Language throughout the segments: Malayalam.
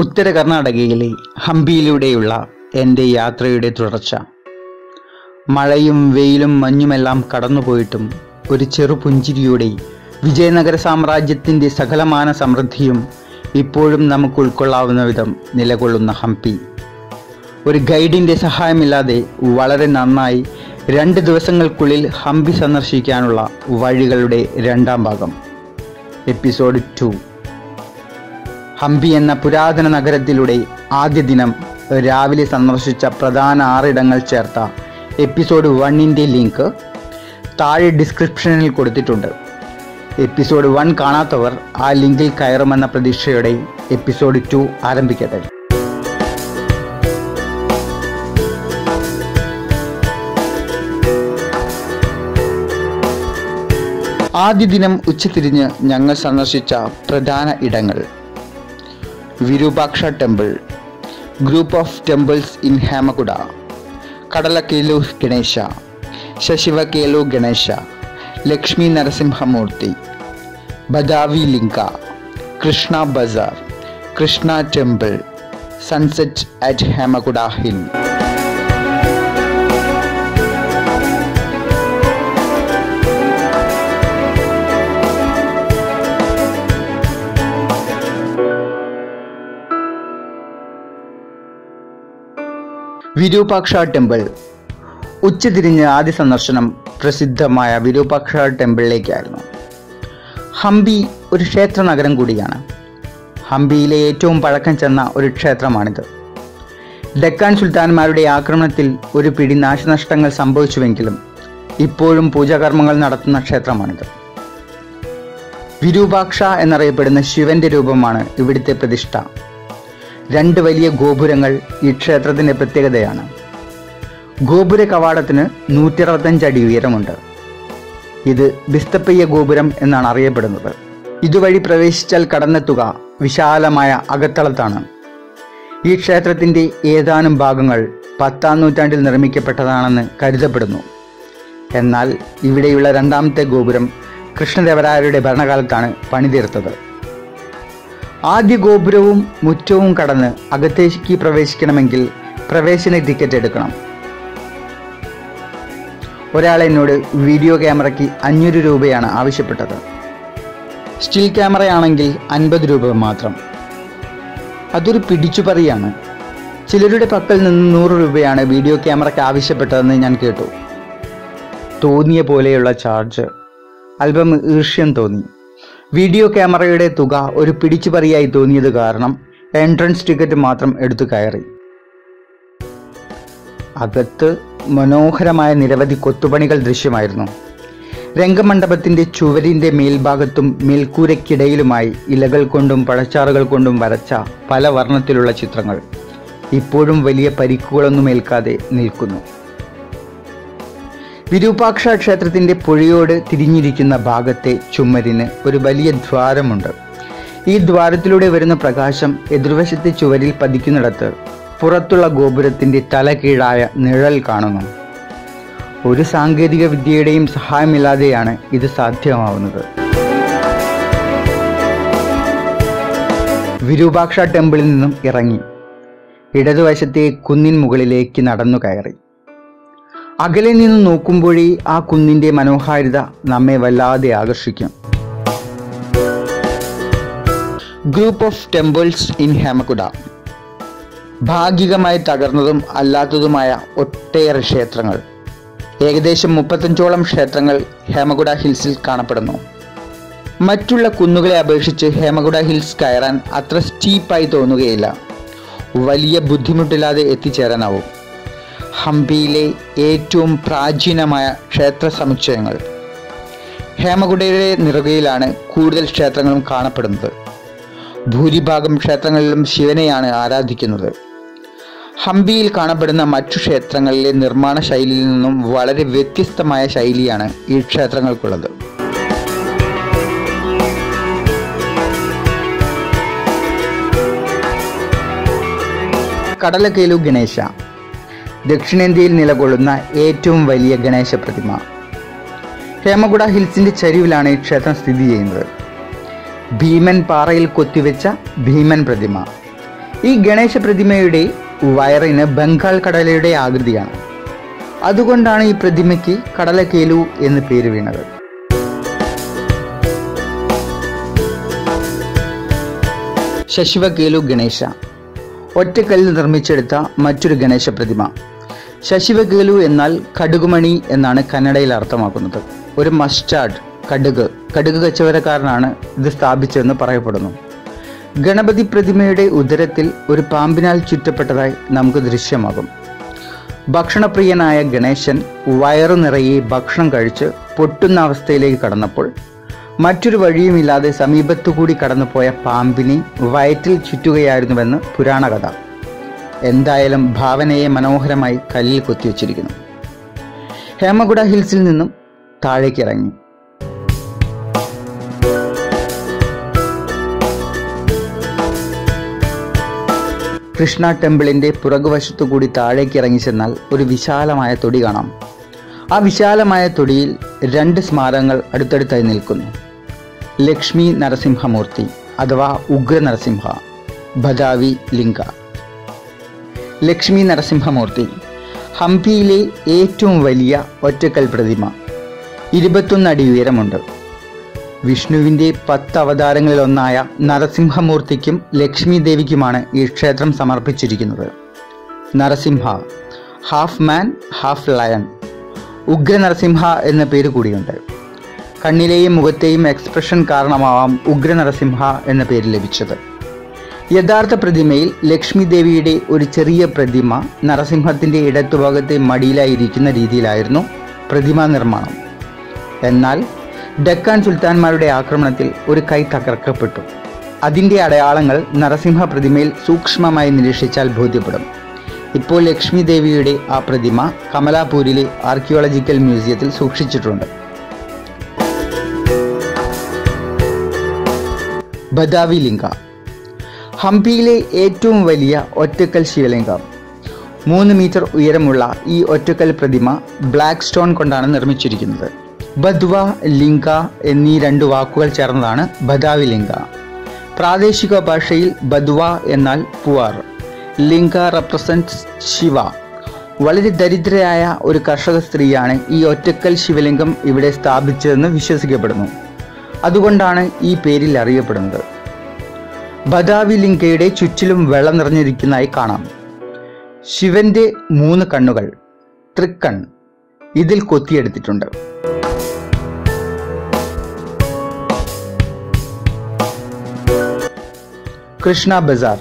ഉത്തര കർണാടകയിലെ ഹംപിയിലൂടെയുള്ള എൻ്റെ യാത്രയുടെ തുടർച്ച. മഴയും വെയിലും മഞ്ഞുമെല്ലാം കടന്നുപോയിട്ടും ഒരു ചെറുപുഞ്ചിരിയോടെ വിജയനഗര സാമ്രാജ്യത്തിൻ്റെ സകലമാന സമൃദ്ധിയും ഇപ്പോഴും നമുക്ക് ഉൾക്കൊള്ളാവുന്ന വിധം നിലകൊള്ളുന്ന ഹംപി. ഒരു ഗൈഡിൻ്റെ സഹായമില്ലാതെ വളരെ നന്നായി 2 ദിവസങ്ങൾക്കുള്ളിൽ ഹംപി സന്ദർശിക്കാനുള്ള വഴികളുടെ 2ാം ഭാഗം, എപ്പിസോഡ് 2. ഹംപി എന്ന പുരാതന നഗരത്തിലൂടെ ആദ്യ ദിനം രാവിലെ സന്ദർശിച്ച പ്രധാന 6 ഇടങ്ങൾ ചേർത്ത എപ്പിസോഡ് 1ൻ്റെ ലിങ്ക് താഴെ ഡിസ്ക്രിപ്ഷനിൽ കൊടുത്തിട്ടുണ്ട്. എപ്പിസോഡ് 1 കാണാത്തവർ ആ ലിങ്കിൽ കയറുമെന്ന പ്രതീക്ഷയോടെ എപ്പിസോഡ് 2 ആരംഭിക്കട്ടെ. ആദ്യ ദിനം ഉച്ചതിരിഞ്ഞ് ഞങ്ങൾ സന്ദർശിച്ച പ്രധാന ഇടങ്ങൾ: Virupaksha temple, group of temples in Hemakuta, Kadalekalu Ganesha, Sasivekalu Ganesha, Lakshmi Narasimhamurthy, Badavi Linga, Krishna Bazaar, Krishna temple, sunset at Hemakuta hill. Virupaksha temple. ഉച്ചതിരിഞ്ഞ് ആദ്യ സന്ദർശനം പ്രസിദ്ധമായ വിരൂപാക്ഷ ടെമ്പിളിലേക്കായിരുന്നു. ഹംപി ഒരു ക്ഷേത്ര നഗരം കൂടിയാണ്. ഹംപിയിലെ ഏറ്റവും പഴക്കം ചെന്ന ഒരു ക്ഷേത്രമാണിത്. ഡെക്കാൻ സുൽത്താൻമാരുടെ ആക്രമണത്തിൽ ഒരു പിടി നാശനഷ്ടങ്ങൾ സംഭവിച്ചുവെങ്കിലും ഇപ്പോഴും പൂജാകർമ്മങ്ങൾ നടത്തുന്ന ക്ഷേത്രമാണിത്. വിരൂപാക്ഷ എന്നറിയപ്പെടുന്ന ശിവന്റെ രൂപമാണ് ഇവിടുത്തെ പ്രതിഷ്ഠ. 2 വലിയ ഗോപുരങ്ങൾ ഈ ക്ഷേത്രത്തിൻ്റെ പ്രത്യേകതയാണ്. ഗോപുര കവാടത്തിന് 165 അടി ഉയരമുണ്ട്. ഇത് ബിസ്തപ്പയ്യ ഗോപുരം എന്നാണ് അറിയപ്പെടുന്നത്. ഇതുവഴി പ്രവേശിച്ചാൽ കടന്നെത്തുക വിശാലമായ അകത്തളത്താണ്. ഈ ക്ഷേത്രത്തിൻ്റെ ഏതാനും ഭാഗങ്ങൾ 10ാം നൂറ്റാണ്ടിൽ നിർമ്മിക്കപ്പെട്ടതാണെന്ന് കരുതപ്പെടുന്നു. എന്നാൽ ഇവിടെയുള്ള 2ാമത്തെ ഗോപുരം കൃഷ്ണദേവരായരുടെ ഭരണകാലത്താണ് പണിതീർത്തത്. ആദ്യ ഗോപുരവും മുറ്റവും കടന്ന് അകത്തേക്ക് പ്രവേശിക്കണമെങ്കിൽ പ്രവേശന ടിക്കറ്റ് എടുക്കണം. ഒരാൾ എന്നോട് വീഡിയോ ക്യാമറയ്ക്ക് 500 രൂപയാണ് ആവശ്യപ്പെട്ടത്. സ്റ്റിൽ ക്യാമറയാണെങ്കിൽ 50 രൂപ മാത്രം. അതൊരു പിടിച്ചുപറിയാണ്. ചിലരുടെ പക്കൽ നിന്ന് 100 രൂപയാണ് വീഡിയോ ക്യാമറയ്ക്ക് ആവശ്യപ്പെട്ടതെന്ന് ഞാൻ കേട്ടു. തോന്നിയ പോലെയുള്ള ചാർജ്. അല്പം ഈർഷ്യം തോന്നി. വീഡിയോ ക്യാമറയുടെ തുക ഒരു പിടിച്ചുപറിയായി തോന്നിയത് കാരണം എൻട്രൻസ് ടിക്കറ്റ് മാത്രം എടുത്തു കയറി. അകത്ത് മനോഹരമായ നിരവധി കൊത്തുപണികൾ ദൃശ്യമായിരുന്നു. രംഗമണ്ഡപത്തിൻ്റെ ചുവരിൻ്റെ മേൽഭാഗത്തും മേൽക്കൂരയ്ക്കിടയിലുമായി ഇലകൾ കൊണ്ടും പഴച്ചാറുകൾ കൊണ്ടും വരച്ച പല വർണ്ണത്തിലുള്ള ചിത്രങ്ങൾ ഇപ്പോഴും വലിയ പരിക്കുകളൊന്നും ഏൽക്കാതെ നിൽക്കുന്നു. വിരൂപാക്ഷ ക്ഷേത്രത്തിൻ്റെ പുഴയോട് തിരിഞ്ഞിരിക്കുന്ന ഭാഗത്തെ ചുമരിന് ഒരു വലിയ ദ്വാരമുണ്ട്. ഈ ദ്വാരത്തിലൂടെ വരുന്ന പ്രകാശം എതിർവശത്തെ ചുവരിൽ പതിക്കുന്നിടത്ത് പുറത്തുള്ള ഗോപുരത്തിൻ്റെ തലകീഴായ നിഴൽ കാണുന്നു. ഒരു സാങ്കേതിക വിദ്യയുടെയും സഹായമില്ലാതെയാണ് ഇത് സാധ്യമാവുന്നത്. വിരൂപാക്ഷ ടെമ്പിളിൽ നിന്നും ഇറങ്ങി ഇടതുവശത്തെ കുന്നിൻ മുകളിലേക്ക് നടന്നു കയറി. അകലെ നിന്ന് നോക്കുമ്പോഴേ ആ കുന്നിൻ്റെ മനോഹാരിത നമ്മെ വല്ലാതെ ആകർഷിക്കും. Group of temples in Hemakuta. ഭാഗികമായി തകർന്നതും അല്ലാത്തതുമായ ഒട്ടേറെ ക്ഷേത്രങ്ങൾ. ഏകദേശം 35ഓളം ക്ഷേത്രങ്ങൾ ഹേമകുട ഹിൽസിൽ കാണപ്പെടുന്നു. മറ്റുള്ള കുന്നുകളെ അപേക്ഷിച്ച് ഹേമകുട ഹിൽസ് കയറാൻ അത്ര സ്റ്റീപ്പായി തോന്നുകയില്ല. വലിയ ബുദ്ധിമുട്ടില്ലാതെ എത്തിച്ചേരാനാവും. ഹംപിയിലെ ഏറ്റവും പ്രാചീനമായ ക്ഷേത്ര സമുച്ചയങ്ങൾ. ഹേമകുടയുടെ നിറുകയിലാണ് കൂടുതൽ ക്ഷേത്രങ്ങളും കാണപ്പെടുന്നത്. ഭൂരിഭാഗം ക്ഷേത്രങ്ങളിലും ശിവനെയാണ് ആരാധിക്കുന്നത്. ഹംപിയിൽ കാണപ്പെടുന്ന മറ്റു ക്ഷേത്രങ്ങളിലെ നിർമ്മാണ ശൈലിയിൽ നിന്നും വളരെ വ്യത്യസ്തമായ ശൈലിയാണ് ഈ ക്ഷേത്രങ്ങൾക്കുള്ളത്. കടലക്കേലു ഗണേശ. ദക്ഷിണേന്ത്യയിൽ നിലകൊള്ളുന്ന ഏറ്റവും വലിയ ഗണേശ പ്രതിമ. ഹേമകുട ഹിൽസിൻ്റെ ചരിവിലാണ് ഈ ക്ഷേത്രം സ്ഥിതി ചെയ്യുന്നത്. ഭീമൻ പാറയിൽ കൊത്തിവെച്ച ഭീമൻ പ്രതിമ. ഈ ഗണേശ പ്രതിമയുടെ വയറിന് ബംഗാൾ കടലയുടെ ആകൃതിയാണ്. അതുകൊണ്ടാണ് ഈ പ്രതിമയ്ക്ക് കടലക്കേലു എന്ന് പേര് വീണത്. ശശിവകേലു ഗണേശ, ഒറ്റക്കല്ലിൽ നിർമ്മിച്ചെടുത്ത മറ്റൊരു ഗണേശ പ്രതിമ. ശശിവകേലു എന്നാൽ കടുകുമണി എന്നാണ് കന്നഡയിൽ അർത്ഥമാക്കുന്നത്. ഒരു മസ്റ്റാർഡ് കടുക് കച്ചവടക്കാരനാണ് ഇത് സ്ഥാപിച്ചതെന്ന് പറയപ്പെടുന്നു. ഗണപതി പ്രതിമയുടെ ഉദരത്തിൽ ഒരു പാമ്പിനാൽ ചുറ്റപ്പെട്ടതായി നമുക്ക് ദൃശ്യമാകും. ഭക്ഷണപ്രിയനായ ഗണേശൻ വയറു നിറയെ ഭക്ഷണം കഴിച്ച് പൊട്ടുന്ന അവസ്ഥയിലേക്ക് കടന്നപ്പോൾ മറ്റൊരു വഴിയുമില്ലാതെ സമീപത്തുകൂടി കടന്നുപോയ പാമ്പിനെ വയറ്റിൽ ചുറ്റുകയായിരുന്നുവെന്ന് പുരാണകഥ. എന്തായാലും ഭാവനയെ മനോഹരമായി കല്ലിൽ കൊത്തിവെച്ചിരിക്കുന്നു. ഹേമകുട ഹിൽസിൽ നിന്നും താഴേക്ക് ഇറങ്ങി കൃഷ്ണ ടെമ്പിളിന്റെ പുറകുവശത്തുകൂടി താഴേക്ക് ഇറങ്ങി ചെന്നാൽ ഒരു വിശാലമായ തൊടി കാണാം. ആ വിശാലമായ തൊടിയിൽ 2 സ്മാരകങ്ങൾ അടുത്തടുത്തായി നിൽക്കുന്നു. ലക്ഷ്മി നരസിംഹമൂർത്തി അഥവാ ഉഗ്ര നരസിംഹ, ബദാവി ലിംഗ. ലക്ഷ്മി നരസിംഹമൂർത്തി ഹംപിയിലെ ഏറ്റവും വലിയ ഒറ്റക്കൽ പ്രതിമ. 21 അടി ഉയരമുണ്ട്. വിഷ്ണുവിൻ്റെ 10 അവതാരങ്ങളിലൊന്നായ നരസിംഹമൂർത്തിക്കും ലക്ഷ്മി ദേവിക്കുമാണ് ഈ ക്ഷേത്രം സമർപ്പിച്ചിരിക്കുന്നത്. Narasimha, half man half lion. Ugra Narasimha എന്ന പേര് കൂടിയുണ്ട്. കണ്ണിലെയും മുഖത്തെയും എക്സ്പ്രഷൻ കാരണമാവാം ഉഗ്ര നരസിംഹ എന്ന പേര് ലഭിച്ചത്. യഥാർത്ഥ പ്രതിമയിൽ ലക്ഷ്മി ദേവിയുടെ ഒരു ചെറിയ പ്രതിമ നരസിംഹത്തിൻ്റെ ഇടത്തുഭാഗത്തെ മടിയിലായിരിക്കുന്ന രീതിയിലായിരുന്നു പ്രതിമാ നിർമ്മാണം. എന്നാൽ ഡക്കാൻ സുൽത്താൻമാരുടെ ആക്രമണത്തിൽ ഒരു കൈ തകർക്കപ്പെട്ടു. അതിൻ്റെ അടയാളങ്ങൾ നരസിംഹ പ്രതിമയിൽ സൂക്ഷ്മമായി നിരീക്ഷിച്ചാൽ ബോധ്യപ്പെടും. ഇപ്പോൾ ലക്ഷ്മി ദേവിയുടെ ആ പ്രതിമ കമലാപൂരിലെ ആർക്കിയോളജിക്കൽ മ്യൂസിയത്തിൽ സൂക്ഷിച്ചിട്ടുണ്ട്. ബദാവി ലിംഗ, ഹംപിയിലെ ഏറ്റവും വലിയ ഒറ്റക്കൽ ശിവലിംഗം. 3 മീറ്റർ ഉയരമുള്ള ഈ ഒറ്റക്കൽ പ്രതിമ ബ്ലാക്ക് സ്റ്റോൺ കൊണ്ടാണ് നിർമ്മിച്ചിരിക്കുന്നത്. ബദ്വ, ലിംഗ എന്നീ 2 വാക്കുകൾ ചേർന്നതാണ് ബദാവി ലിംഗ. പ്രാദേശിക ഭാഷയിൽ ബദ്വ എന്നാൽ പുവർ, ലിംഗ റെപ്രസെൻറ്റ്സ് ശിവ. വളരെ ദരിദ്രയായ ഒരു കർഷക സ്ത്രീയാണ് ഈ ഒറ്റക്കൽ ശിവലിംഗം ഇവിടെ സ്ഥാപിച്ചതെന്ന് വിശ്വസിക്കപ്പെടുന്നു. അതുകൊണ്ടാണ് ഈ പേരിൽ അറിയപ്പെടുന്നത്. ബദാവി ലിംഗയുടെ ചുറ്റിലും വെള്ളം നിറഞ്ഞിരിക്കുന്നതായി കാണാം. ശിവന്റെ 3 കണ്ണുകൾ, തൃക്കൺ, ഇതിൽ കൊത്തിയെടുത്തിട്ടുണ്ട്. കൃഷ്ണ ബസാർ.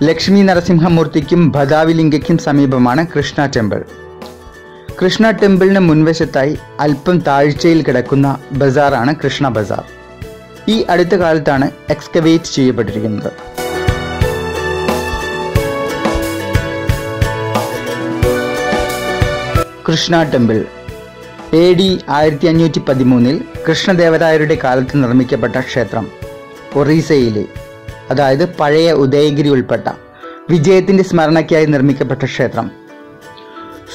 ലക്ഷ്മി നരസിംഹമൂർത്തിക്കും ബദാവി ലിംഗയ്ക്കും സമീപമാണ് കൃഷ്ണ ടെമ്പിൾ. കൃഷ്ണ ടെമ്പിളിന് മുൻവശത്തായി അല്പം താഴ്ചയിൽ കിടക്കുന്ന ബസാറാണ് കൃഷ്ണ ബസാർ. ഈ അടുത്ത കാലത്താണ് എക്സ്കവേറ്റ് ചെയ്യപ്പെട്ടിരിക്കുന്നത്. കൃഷ്ണ ടെമ്പിൾ AD 1513 കൃഷ്ണദേവരായരുടെ കാലത്ത് നിർമ്മിക്കപ്പെട്ട ക്ഷേത്രം. ഒറീസയിലെ, അതായത് പഴയ ഉദയഗിരി ഉൾപ്പെട്ട വിജയത്തിൻ്റെ സ്മരണയ്ക്കായി നിർമ്മിക്കപ്പെട്ട ക്ഷേത്രം.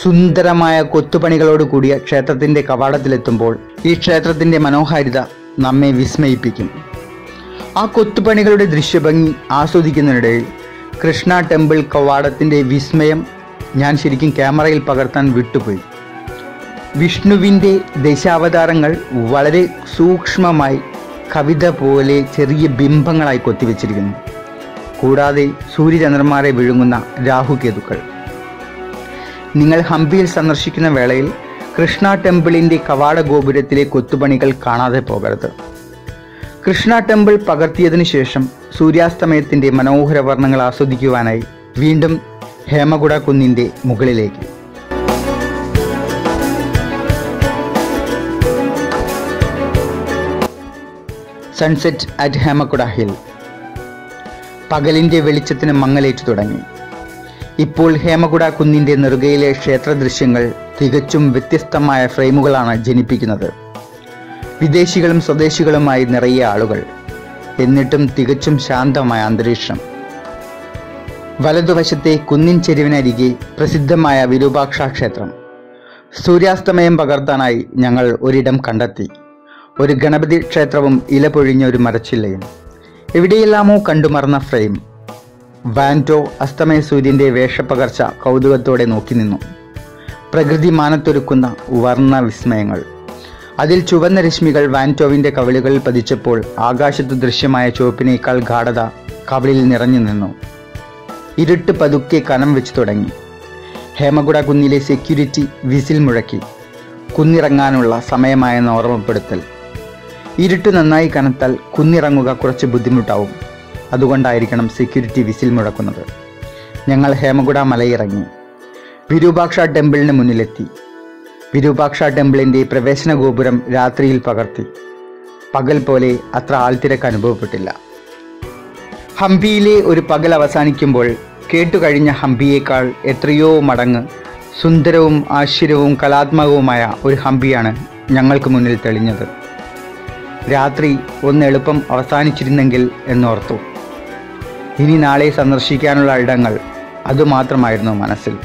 സുന്ദരമായ കൊത്തുപണികളോട് കൂടിയ ക്ഷേത്രത്തിൻ്റെ കവാടത്തിലെത്തുമ്പോൾ ഈ ക്ഷേത്രത്തിൻ്റെ മനോഹാരിത നമ്മെ വിസ്മയിപ്പിക്കും. ആ കൊത്തുപണികളുടെ ദൃശ്യഭംഗി ആസ്വദിക്കുന്നതിനിടയിൽ കൃഷ്ണ ടെമ്പിൾ കവാടത്തിൻ്റെ വിസ്മയം ഞാൻ ശരിക്കും ക്യാമറയിൽ പകർത്താൻ വിട്ടുപോയി. വിഷ്ണുവിൻ്റെ ദശാവതാരങ്ങൾ വളരെ സൂക്ഷ്മമായി കവിത പോലെ ചെറിയ ബിംബങ്ങളായി കൊത്തിവെച്ചിരിക്കുന്നു. കൂടാതെ സൂര്യചന്ദ്രന്മാരെ വിഴുങ്ങുന്ന രാഹുകേതുക്കൾ. നിങ്ങൾ ഹംപിയിൽ സന്ദർശിക്കുന്ന വേളയിൽ കൃഷ്ണ ടെമ്പിളിൻ്റെ കവാട ഗോപുരത്തിലെ കൊത്തുപണികൾ കാണാതെ പോകരുത്. കൃഷ്ണ ടെമ്പിൾ പകർത്തിയതിനു ശേഷം സൂര്യാസ്തമയത്തിൻ്റെ മനോഹര വർണ്ണങ്ങൾ ആസ്വദിക്കുവാനായി വീണ്ടും ഹേമകുട കുന്നിൻ്റെ മുകളിലേക്ക്. Sunset at Hemakuta hill. പകലിൻ്റെ വെളിച്ചത്തിന് മങ്ങലേറ്റു തുടങ്ങി. ഇപ്പോൾ ഹേമകുട കുന്നിൻ്റെ നെറുകയിലെ ക്ഷേത്ര ദൃശ്യങ്ങൾ തികച്ചും വ്യത്യസ്തമായ ഫ്രെയിമുകളാണ് ജനിപ്പിക്കുന്നത്. വിദേശികളും സ്വദേശികളുമായി നിറയെ ആളുകൾ, എന്നിട്ടും തികച്ചും ശാന്തമായ അന്തരീക്ഷം. വലതുവശത്തെ കുന്നിൻ ചെരുവിനരികെ പ്രസിദ്ധമായ വിരൂപാക്ഷ ക്ഷേത്രം. സൂര്യാസ്തമയം പകർത്താനായി ഞങ്ങൾ ഒരിടം കണ്ടെത്തി. ഒരു ഗണപതി ക്ഷേത്രവും ഇല പൊഴിഞ്ഞ ഒരു മരച്ചില്ലയും. എവിടെയെല്ലാമോ കണ്ടുമറന്ന ഫ്രെയിം. വാൻറ്റോ അസ്തമയ സൂര്യൻ്റെ വേഷപ്പകർച്ച കൗതുകത്തോടെ നോക്കി നിന്നു. പ്രകൃതി മാനത്തൊരുക്കുന്ന വർണ്ണ വിസ്മയങ്ങൾ. അതിൽ ചുവന്ന രശ്മികൾ വാൻറ്റോവിൻ്റെ കവിളുകളിൽ പതിച്ചപ്പോൾ ആകാശത്ത് ദൃശ്യമായ ചുവപ്പിനേക്കാൾ ഗാഢത കവിളിൽ നിറഞ്ഞു നിന്നു. ഇരുട്ട് പതുക്കെ കനം വെച്ച് തുടങ്ങി. ഹേമകുട കുന്നിലെ സെക്യൂരിറ്റി വിസിൽ മുഴക്കി. കുന്നിറങ്ങാനുള്ള സമയമായെന്ന ഓർമ്മപ്പെടുത്തൽ. ഇരുട്ട് നന്നായി കനത്താൽ കുന്നിറങ്ങുക കുറച്ച് ബുദ്ധിമുട്ടാവും. അതുകൊണ്ടായിരിക്കണം സെക്യൂരിറ്റി വിസിൽ മുഴക്കുന്നത്. ഞങ്ങൾ ഹേമകുട മലയിറങ്ങി. വിരൂപാക്ഷ ടെമ്പിളിന് മുന്നിലെത്തി. വിരൂപാക്ഷ ടെമ്പിളിൻ്റെ പ്രവേശന ഗോപുരം രാത്രിയിൽ പകർത്തി. പകൽ പോലെ അത്ര ആൾത്തിരക്ക് അനുഭവപ്പെട്ടില്ല. ഹംപിയിലെ ഒരു പകൽ അവസാനിക്കുമ്പോൾ കേട്ടുകഴിഞ്ഞ ഹംപിയേക്കാൾ എത്രയോ മടങ്ങ് സുന്ദരവും ആശ്ചര്യവും കലാത്മകവുമായ ഒരു ഹംപിയാണ് ഞങ്ങൾക്ക് മുന്നിൽ തെളിഞ്ഞത്. രാത്രി ഒന്ന് എളുപ്പം അവസാനിച്ചിരുന്നെങ്കിൽ എന്നോർത്തു. ഇനി നാളെ സന്ദർശിക്കാനുള്ള ഇടങ്ങൾ അതുമാത്രമായിരുന്നു മനസ്സിൽ.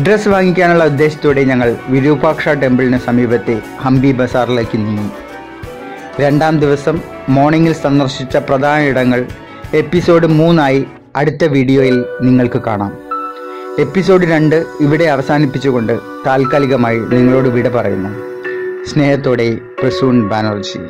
ഡ്രസ്സ് വാങ്ങിക്കാനുള്ള ഉദ്ദേശത്തോടെ ഞങ്ങൾ വിരൂപാക്ഷ ടെമ്പിളിന് സമീപത്തെ ഹംപി ബസാറിലേക്ക് നീങ്ങി. 2-ാം ദിവസം മോർണിംഗിൽ സന്ദർശിച്ച പ്രധാന ഇടങ്ങൾ എപ്പിസോഡ് 3 അടുത്ത വീഡിയോയിൽ നിങ്ങൾക്ക് കാണാം. എപ്പിസോഡ് 2 ഇവിടെ അവസാനിപ്പിച്ചുകൊണ്ട് താൽക്കാലികമായി നിങ്ങളോട് വിട പറയുന്നു. സ്നേഹത്തോടെ പ്രസൂൺ ബാനർജി.